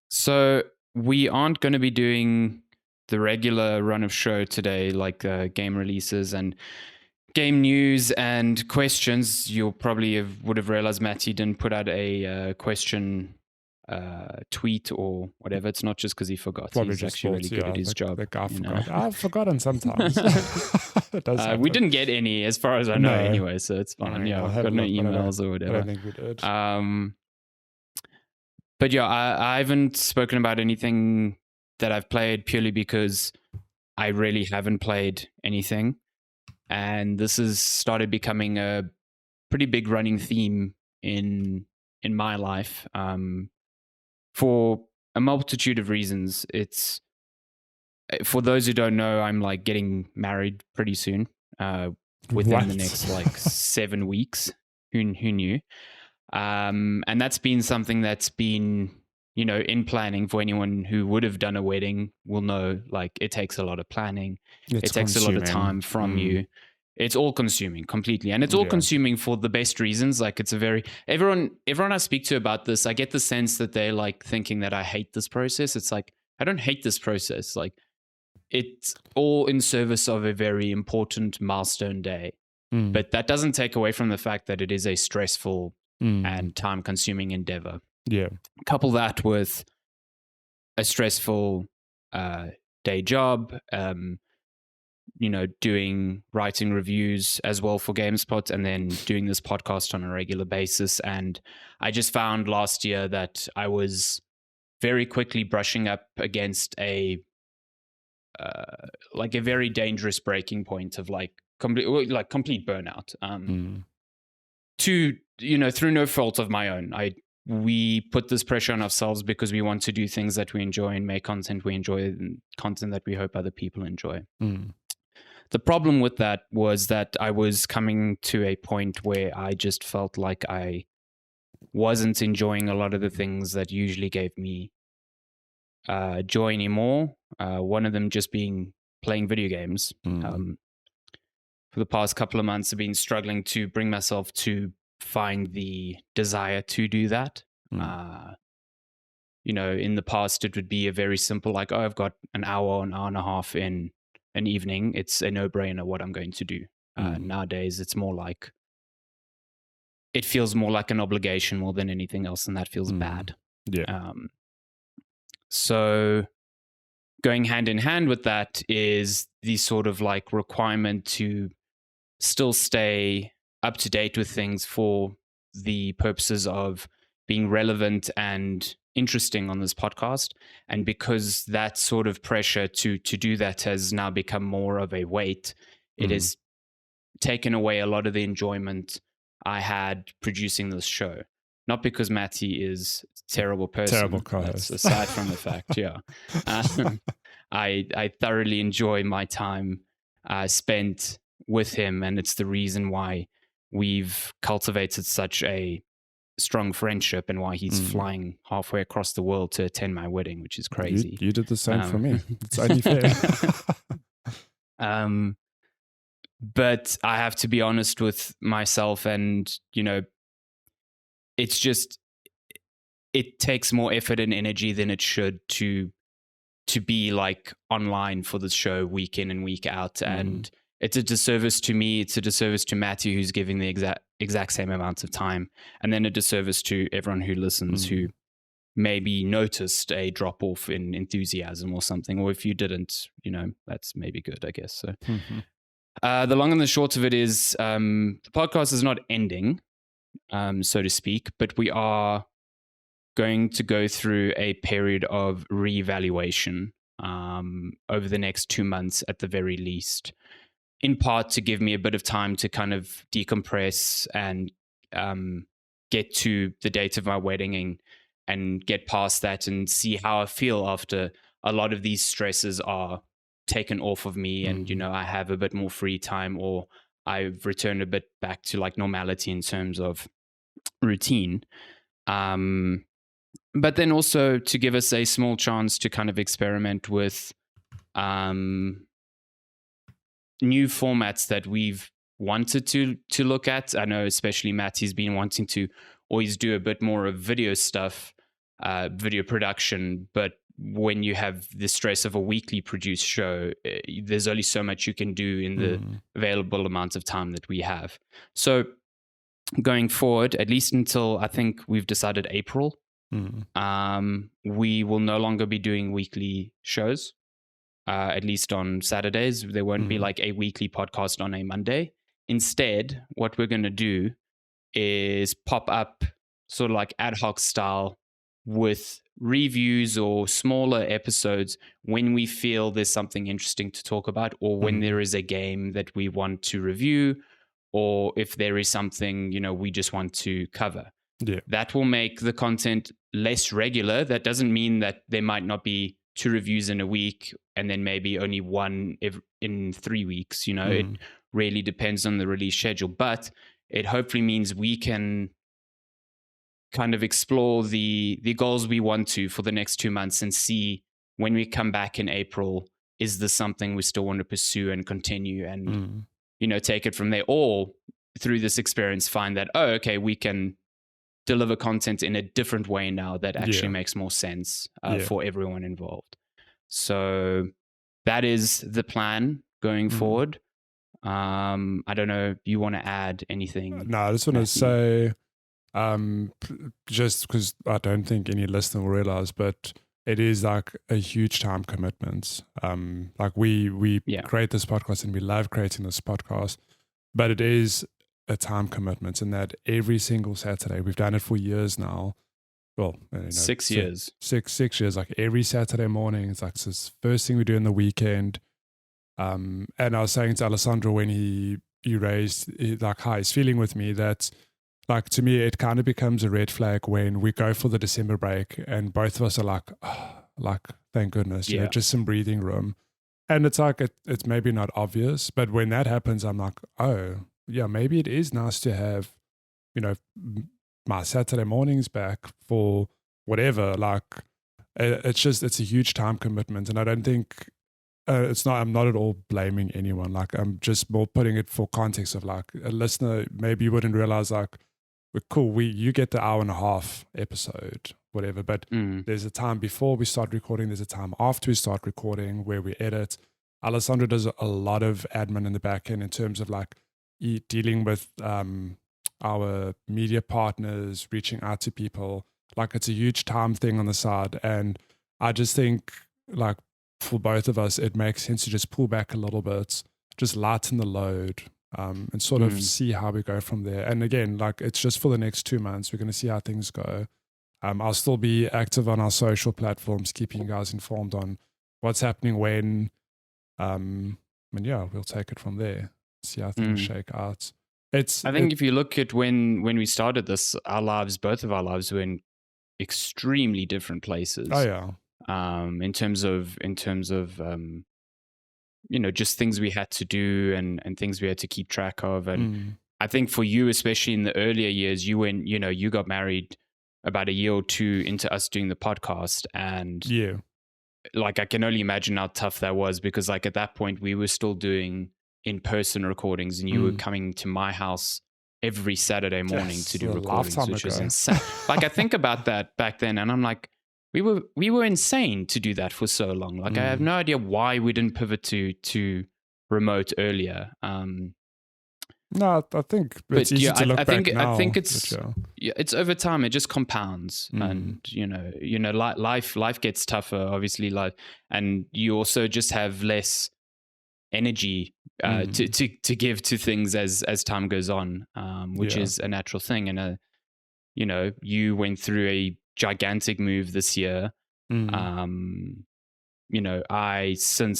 So we aren't going to be doing the regular run of show today, like game releases and game news and questions. You'll probably would have realized Matty didn't put out a question tweet or whatever. It's not just because he forgot. Probably He's just actually really good at his job. The guy forgot. I've forgotten sometimes. It does happen. We didn't get any, as far as I know, anyway, so it's fine. I've got no emails or whatever. I don't think we did. But yeah, I haven't spoken about anything that I've played purely because I really haven't played anything. And this has started becoming a pretty big running theme in my life for a multitude of reasons. It's, for those who don't know, I'm like getting married pretty soon, within the next like 7 weeks. Who knew? And that's been something that's been, in planning. For anyone who would have done a wedding will know, like, it takes a lot of planning. It takes a lot of time from you. It's all consuming completely. And it's all consuming for the best reasons. Like, it's everyone I speak to about this, I get the sense that they're like thinking that I hate this process. It's like, I don't hate this process. Like, it's all in service of a very important milestone day. But that doesn't take away from the fact that it is a stressful and time-consuming endeavor. Yeah. Couple that with a stressful day job, doing writing reviews as well for GameSpot, and then doing this podcast on a regular basis. And I just found last year that I was very quickly brushing up against a very dangerous breaking point of complete burnout. Through no fault of my own. We put this pressure on ourselves because we want to do things that we enjoy and make content we enjoy and content that we hope other people enjoy. The problem with that was that I was coming to a point where I just felt like I wasn't enjoying a lot of the things that usually gave me joy anymore. One of them just being playing video games. For the past couple of months, I've been struggling to bring myself to find the desire to do that. In the past, it would be a very simple, like, oh, I've got an hour and a half in an evening. It's a no-brainer what I'm going to do. Nowadays, it's more like, it feels more like an obligation more than anything else, and that feels bad. Yeah. So going hand in hand with that is the sort of like requirement to still stay up to date with things for the purposes of being relevant and interesting on this podcast. And because that sort of pressure to do that has now become more of a weight, it has taken away a lot of the enjoyment I had producing this show. Not because Matty is a terrible person. Terrible co-host. Aside from the fact, I thoroughly enjoy my time spent with him, and it's the reason why we've cultivated such a strong friendship and why he's flying halfway across the world to attend my wedding, which is crazy. You did the same for me. It's only fair. But I have to be honest with myself, and it's just, it takes more effort and energy than it should to be like online for this show week in and week out. And it's a disservice to me. It's a disservice to Matthew, who's giving the exact same amount of time, and then a disservice to everyone who listens, who maybe noticed a drop off in enthusiasm or something. Or if you didn't, that's maybe good, I guess. So the long and the short of it is, the podcast is not ending, so to speak, but we are going to go through a period of reevaluation over the next 2 months at the very least, in part to give me a bit of time to kind of decompress and get to the date of my wedding and get past that and see how I feel after a lot of these stresses are taken off of me, and I have a bit more free time, or I've returned a bit back to like normality in terms of routine. But then also to give us a small chance to kind of experiment with new formats that we've wanted to look at. I know especially Matty's been wanting to always do a bit more of video stuff, video production. But when you have the stress of a weekly produced show, there's only so much you can do in the available amount of time that we have. So going forward, at least until I think we've decided April, we will no longer be doing weekly shows, at least on Saturdays. There won't be like a weekly podcast on a Monday. Instead, what we're going to do is pop up sort of like ad hoc style with reviews or smaller episodes when we feel there's something interesting to talk about, or when there is a game that we want to review, or if there is something, we just want to cover. Yeah. That will make the content less regular. That doesn't mean that there might not be 2 reviews in a week and then maybe only 1 in 3 weeks. It really depends on the release schedule, but it hopefully means we can kind of explore the goals we want to for the next 2 months and see when we come back in April, is this something we still want to pursue and continue and, take it from there, or through this experience find that, okay, we can deliver content in a different way now that actually makes more sense for everyone involved. So that is the plan going forward. I don't know if you want to add anything. No, I just want to say, just because I don't think any listener will realize, but it is like a huge time commitment. Like we create this podcast and we love creating this podcast, but it is a time commitment in that every single Saturday, we've done it for years now. Well, 6 years. 6 years, like every Saturday morning, it's like this first thing we do in the weekend. And I was saying to Alessandro when he raised like how he's feeling with me, that like to me it kind of becomes a red flag when we go for the December break and both of us are like, like thank goodness, just some breathing room. And it's like it's maybe not obvious, but when that happens, I'm like, oh yeah, maybe it is nice to have, my Saturday mornings back for whatever. Like it's a huge time commitment, and I don't think. I'm not at all blaming anyone. Like I'm just more putting it for context of like a listener, maybe you wouldn't realize like, we're cool. You get the 1.5 hour episode, whatever, but there's a time before we start recording. There's a time after we start recording where we edit. Alessandro does a lot of admin in the back end in terms of like dealing with our media partners, reaching out to people. Like it's a huge time thing on the side. And I just think like, for both of us, it makes sense to just pull back a little bit, just lighten the load, and sort of see how we go from there. And again, like it's just for the next 2 months. We're going to see how things go. I'll still be active on our social platforms, keeping you guys informed on what's happening when. And yeah, we'll take it from there. See how things shake out. I think if you look at when we started this, both of our lives were in extremely different places. Oh yeah. In terms of just things we had to do and things we had to keep track of. And I think for you, especially in the earlier years, you got married about a year or 2 into us doing the podcast, and like I can only imagine how tough that was, because like at that point we were still doing in-person recordings, and you were coming to my house every Saturday morning to do recordings, which was insane. Like I think about that back then, and I'm like, we were insane to do that for so long. Like I have no idea why we didn't pivot to remote earlier. No, I think it's easy to look back now. I think it's over time. It just compounds, and life gets tougher. Obviously, and you also just have less energy to give to things as time goes on, which is a natural thing. And you went through a gigantic move this year. Since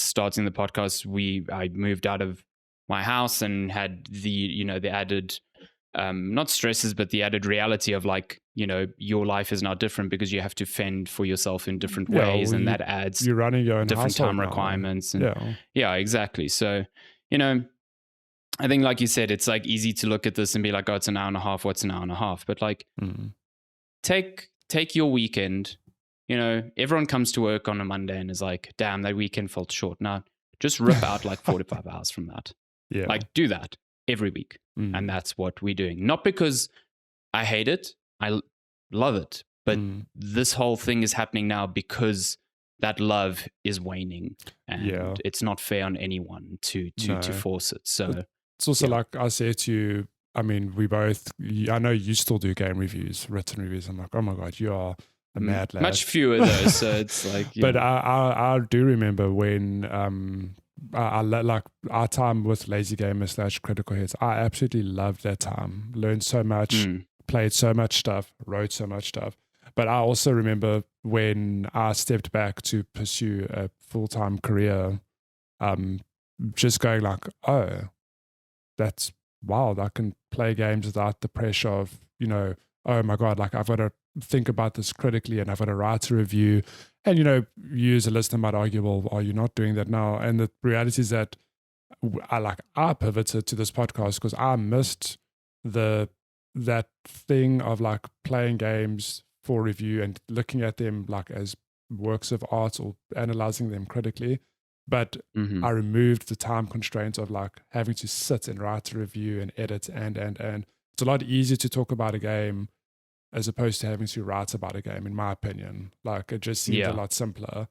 starting the podcast, I moved out of my house and had the added not stresses, but the added reality of like, your life is now different because you have to fend for yourself in different ways, and that adds you're running your own different time requirements. And exactly. So I think, like you said, it's like easy to look at this and be like, oh, it's an hour and a half. What's an hour and a half? But like, take your weekend. Everyone comes to work on a Monday and is like, damn, that weekend felt short. Now just rip out like 4 to 5 hours from that. Yeah. Like do that every week. And that's what we're doing. Not because I hate it. I love it. But this whole thing is happening now because that love is waning, and it's not fair on anyone to force it. So it's also like I said to you, I mean, I know you still do game reviews, written reviews. I'm like, oh my God, you are a mad lad. Much fewer though, so it's like. But I do remember when I like our time with Lazy Gamer / Critical Hits. I absolutely loved that time. Learned so much, played so much stuff, wrote so much stuff. But I also remember when I stepped back to pursue a full-time career, just going like, oh, that's wild. I can play games without the pressure of, oh my God, like I've got to think about this critically and I've got to write a review. And, you as a listener might argue, well, are you not doing that now? And the reality is that I pivoted to this podcast because I missed that thing of like playing games for review and looking at them like as works of art or analyzing them critically. But I removed the time constraints of like having to sit and write a review and edit and it's a lot easier to talk about a game as opposed to having to write about a game, in my opinion. Like it just seems a lot simpler.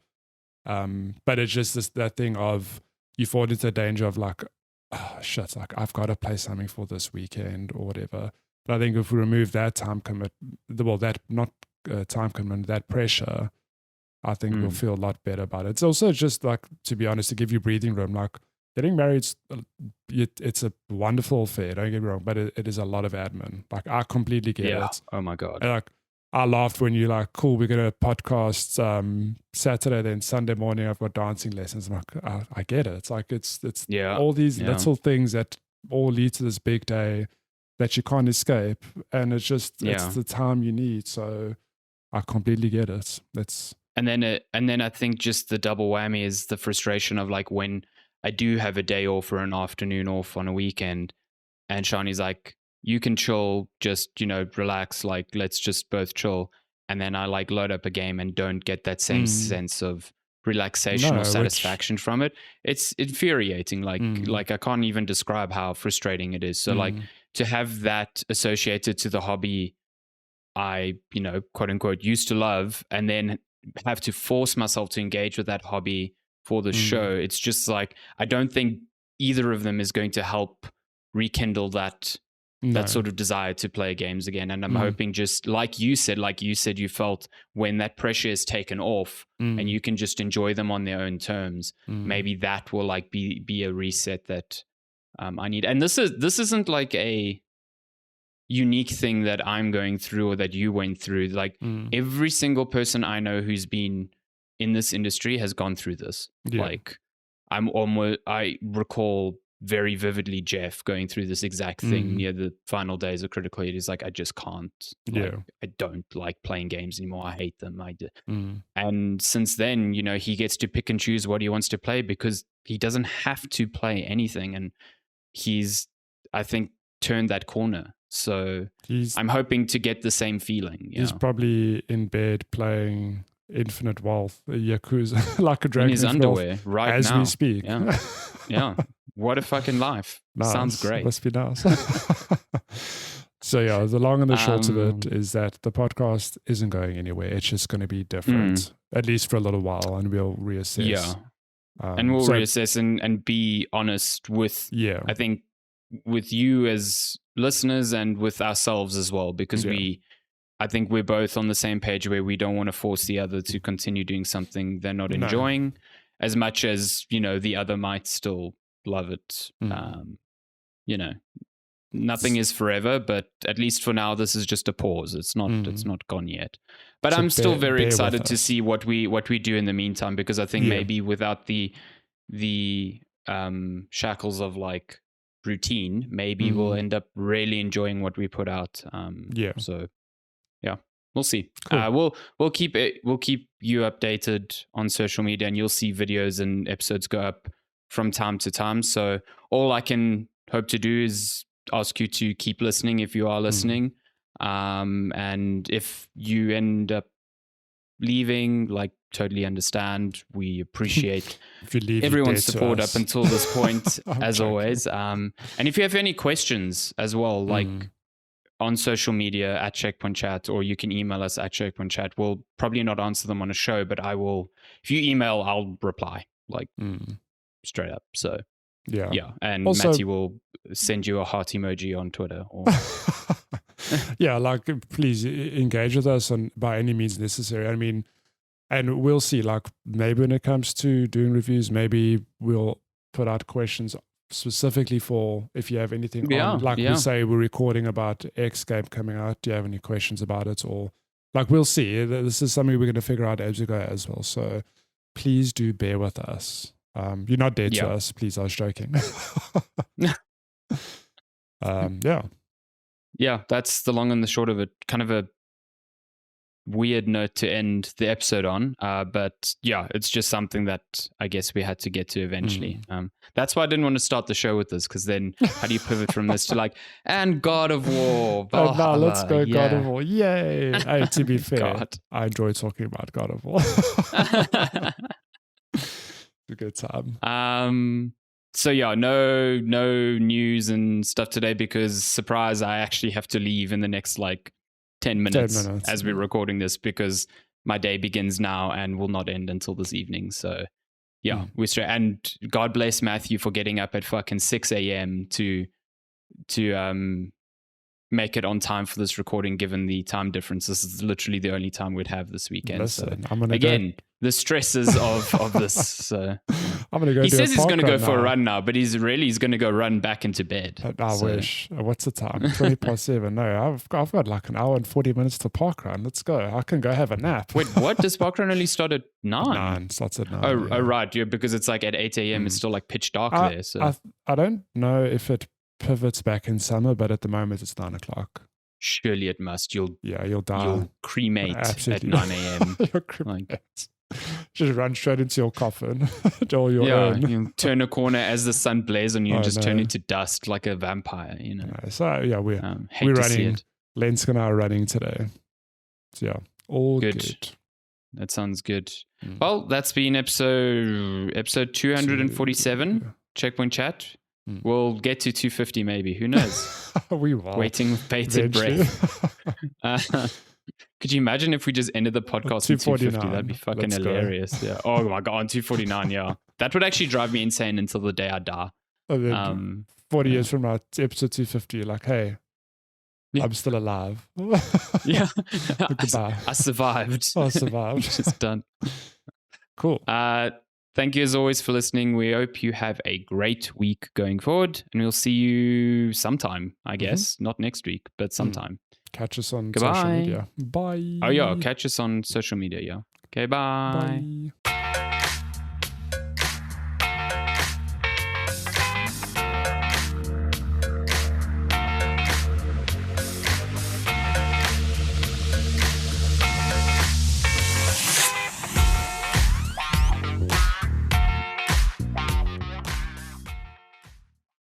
But it's just that thing of you fall into the danger of like, oh shit, like I've got to play something for this weekend or whatever. But I think if we remove that time commitment, that pressure, I think we'll feel a lot better about it. It's also just like, to be honest, to give you breathing room, like getting married, it's a wonderful affair, don't get me wrong, but it is a lot of admin. Like I completely get it. Oh my God. And like I laughed when you're like, cool, we're going to podcast Saturday, then Sunday morning I've got dancing lessons. I'm like, I get it. It's like, it's all these little things that all lead to this big day that you can't escape. And it's just, it's the time you need. So I completely get it. And then I think just the double whammy is the frustration of like when I do have a day off or an afternoon off on a weekend and Shani's like, you can chill, just, relax, like let's just both chill. And then I like load up a game and don't get that same sense of relaxation or satisfaction from it. It's infuriating. Like I can't even describe how frustrating it is. So like to have that associated to the hobby I, quote unquote, used to love, and then have to force myself to engage with that hobby for the show. It's just like, I don't think either of them is going to help rekindle that sort of desire to play games again. And I'm hoping, just like you said you felt when that pressure is taken off and you can just enjoy them on their own terms, maybe that will like be a reset that I need. And this isn't like a unique thing that I'm going through or that you went through. Like every single person I know who's been in this industry has gone through this. Like I recall very vividly Jeff going through this exact thing near the final days of Critical Hit. He's like, I just can't. I don't like playing games anymore. I hate them. And since then, he gets to pick and choose what he wants to play because he doesn't have to play anything. And he's, I think, turned that corner. So I'm hoping to get the same feeling. He's probably in bed playing Infinite Wealth, Yakuza, like a dragon in his underwear right as now. We speak. Yeah. What a fucking life. Nice. Sounds great. Must be nice. So yeah, the long and the short of it is that the podcast isn't going anywhere. It's just going to be different, at least for a little while, and we'll reassess. Yeah. And we'll reassess and be honest with, I think, with you as listeners and with ourselves as well, because I think we're both on the same page where we don't want to force the other to continue doing something they're not enjoying as much as, the other might still love it. Nothing is forever, but at least for now, this is just a pause. It's not gone yet. But so I'm still very excited to see what we do in the meantime, because I think maybe without the shackles of like routine, maybe we'll end up really enjoying what we put out. So yeah, we'll see. Cool. We'll keep you updated on social media, and you'll see videos and episodes go up from time to time. So all I can hope to do is ask you to keep listening if you are listening. And if you end up leaving, like, totally understand. We appreciate everyone's support up until this point, as always. And if you have any questions as well, like on social media at Checkpoint Chat, or you can email us at Checkpoint Chat. We'll probably not answer them on a show, but I will. If you email, I'll reply like straight up. So yeah, and Also, Matty will send you a heart emoji on Twitter. Or yeah, like please engage with us on by any means necessary. I mean, and we'll see. Like maybe when it comes to doing reviews, maybe we'll put out questions specifically for if you have anything on. Like we say, we're recording about X game coming out. Do you have any questions about it? Or like we'll see. This is something we're going to figure out as we go as well. So please do bear with us. You're not dead to us, please. I was joking. Yeah, that's the long and the short of it. Kind of a weird note to end the episode on, but yeah, it's just something that I guess we had to get to eventually. That's why I didn't want to start the show with this, because then how do you pivot from this to like, and God of War? Now let's go God of War. Yay. Hey, to be fair, I enjoy talking about God of War. It's a good time. So yeah, no news and stuff today, because surprise, I actually have to leave in the next like 10 minutes as we're recording this, because my day begins now and will not end until this evening. So yeah, we're straight. And God bless Matthew for getting up at fucking 6 a.m. to make it on time for this recording, given the time difference. This is literally the only time we'd have this weekend. Listen, so I'm gonna again, the stresses of this. So I'm gonna go. He says he's going to go for a run now, but he's going to go run back into bed. I wish. What's the time? 20:07. No, I've got like an hour and 40 minutes to park run. Let's go. I can go have a nap. Wait, what? Does park run only start at 9? 9 starts at 9. Oh, right. Yeah, because it's like at 8 a.m. It's still like pitch dark there. So I don't know if it pivots back in summer, but at the moment it's 9 o'clock. Surely it must. You'll die. You'll cremate at 9 a.m. You'll cremate. Just run straight into your coffin. All your own. You turn a corner as the sun blares on you and just turn into dust like a vampire, you know. So yeah, we're running. Lensk and I are running today. So yeah, all good. That sounds good. Well, that's been episode 247, Checkpoint Chat. We'll get to 250 maybe. Who knows? We will. Waiting with bated breath. Could you imagine if we just ended the podcast at 250? That'd be fucking hilarious. Yeah. Oh my God, on 249, yeah. That would actually drive me insane until the day I die. 40 years from now, episode 250, like, hey, I'm still alive. Yeah. Goodbye. I survived. Just done. Cool. Thank you as always for listening. We hope you have a great week going forward, and we'll see you sometime, I guess. Not next week, but sometime. Catch us on social media. Bye. Oh, yeah. Catch us on social media. Yeah. Okay, bye. Bye.